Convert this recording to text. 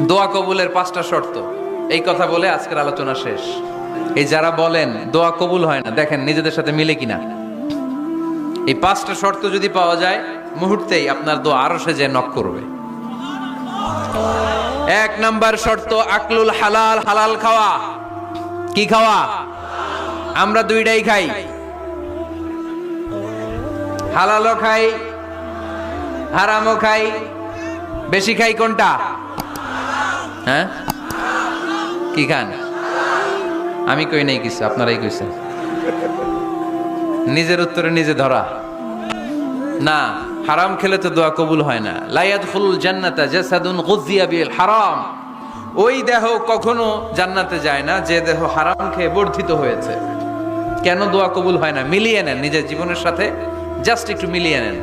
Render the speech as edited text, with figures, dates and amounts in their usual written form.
দোয়া কবুলের 5টা শর্ত, এই কথা বলে আজকের আলোচনা শেষ। এই যারা বলেন দোয়া কবুল হয় না, দেখেন নিজেদের সাথে মিলে কিনা। এই 5টা শর্ত যদি পাওয়া যায়, মুহূর্তেই আপনার দোয়া আরশে যে নক করবে। 1 নাম্বার শর্ত আকলুল হালাল, হালাল খাওয়া। কি খাওয়া? আমরা দুইটাই খাই, হালালও খাই হারামও খাই। বেশি খাই কোনটা? হ্যাঁ, কি খান? আমি কই নাই কিছু, আপনারাই কইছেন। নিজের উত্তরে নিজে ধরা না। হারাম খেলে তো দোয়া কবুল হয় না। লা ইয়াদখুলুল জান্নাতা জাসাদুন গুযিয়া বিল হারাম। ওই দেহ কখনো জান্নাতে যায় না যে দেহ হারাম খেয়ে বর্ধিত হয়েছে। কেন দোয়া কবুল হয় না? মিলিয়ে নেন নিজের জীবনের সাথে, জাস্ট একটু মিলিয়ে নেন।